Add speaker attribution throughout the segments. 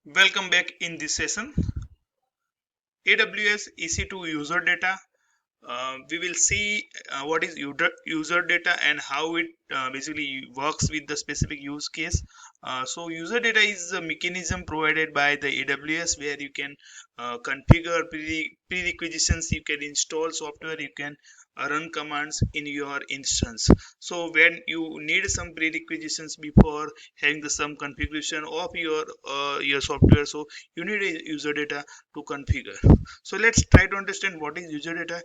Speaker 1: Welcome back in this session. AWS EC2 user data. We will see what is user data and how it basically works with the specific use case. So user data is a mechanism provided by the AWS where you can configure prerequisitions, you can install software, you can run commands in your instance. So when you need some prerequisitions before having the some configuration of your software, so you need a user data to configure. So let's try to understand what is user data.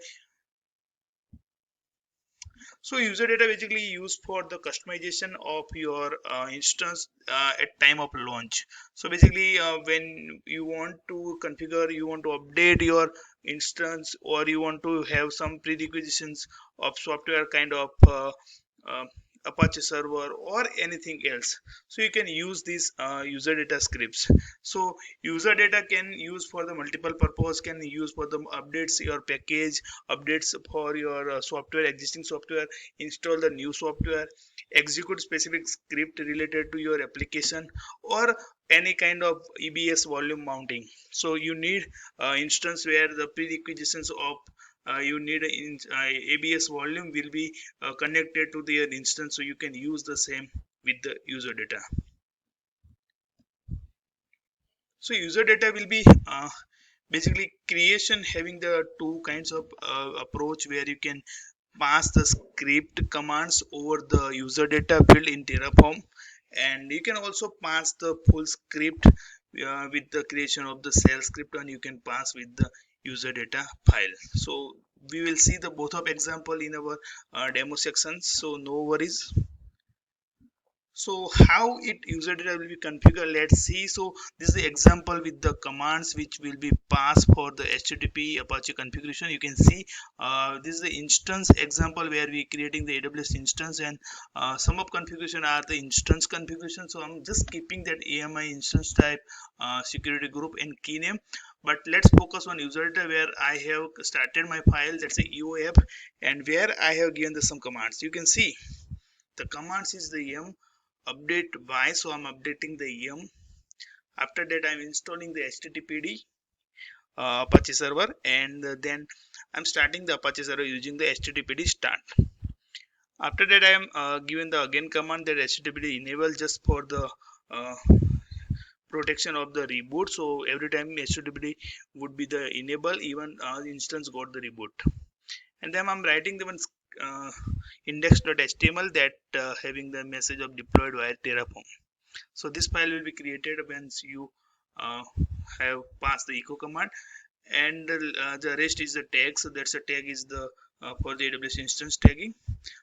Speaker 1: So user data basically used for the customization of your instance at time of launch. So basically when you want to configure, you want to update your instance, or you want to have some prerequisitions of software kind of uh, Apache server or anything else, so you can use these user data scripts. So user data can use for the multiple purpose, can use for the updates your package, updates for your software, existing software, install the new software, execute specific script related to your application, or any kind of EBS volume mounting. So you need instance where the prerequisitions of you need ABS volume will be connected to their instance, so you can use the same with the user data. So user data will be basically creation having the two kinds of approach where you can pass the script commands over the user data field in Terraform, and you can also pass the full script with the creation of the shell script, and you can pass with the user data file. So we will see the both of example in our demo sections, so no worries. So how it user data will be configured, let's see. So this is the example with the commands which will be passed for the HTTP Apache configuration. You can see this is the instance example where we creating the AWS instance, and some of configuration are the instance configuration. So I'm just keeping that AMI instance type, security group and key name. But let's focus on user data where I have started my file, let's say EOF, and where I have given the some commands. You can see the commands is the yum update y, so I'm updating the yum. After that I'm installing the httpd Apache server, and then I'm starting the Apache server using the httpd start. After that I am given the again command that httpd enable just for the uh, protection of the reboot. So every time httpd would be the enable, even instance got the reboot. And then I'm writing the one uh, index.html that having the message of deployed via Terraform. So this file will be created once you uh, have passed the echo command, and the rest is the tag. So that's a tag is the for the AWS instance tagging.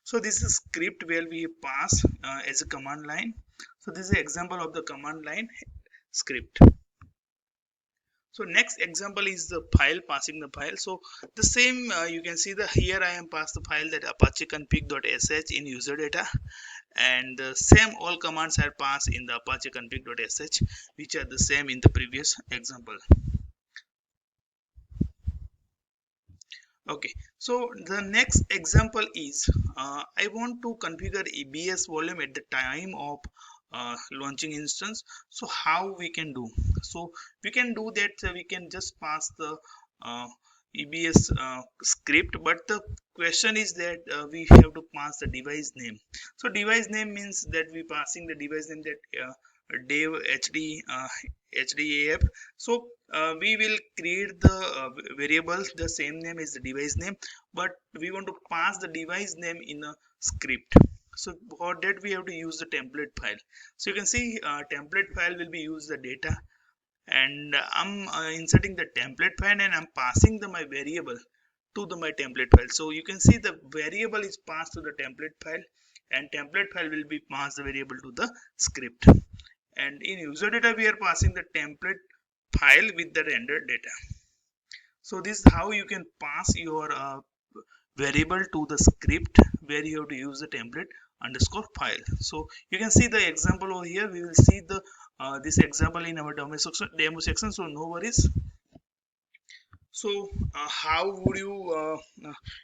Speaker 1: So this is script where we pass as a command line. So this is an example of the command line script. So next example is the file, passing the file. So the same you can see the here I am passed the file that apache config.sh in user data, and the same all commands are passed in the apache config.sh, which are the same in the previous example. Okay, so the next example is I want to configure EBS volume at the time of launching instance. So how we can do? So we can do that. We can just pass the EBS script, but the question is that we have to pass the device name. So device name means that we passing the device name that dev hd hdaf. So we will create the variables the same name is the device name, but we want to pass the device name in a script. So for that we have to use the template file. So you can see template file will be use the data, and I'm inserting the template file, and I'm passing the my variable to the my template file. So you can see the variable is passed to the template file, and template file will be passed the variable to the script. And in user data we are passing the template file with the rendered data. So this is how you can pass your variable to the script where you have to use the template underscore file. So you can see the example over here. We will see the this example in our demo section, so no worries. So how would you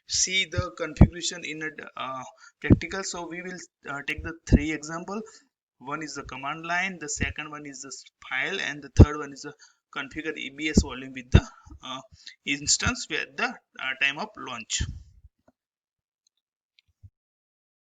Speaker 1: see the configuration in a practical? So we will take the three example. one is the command line, the second one is the file, and the third one is the configure EBS volume with the instance at the time of launch.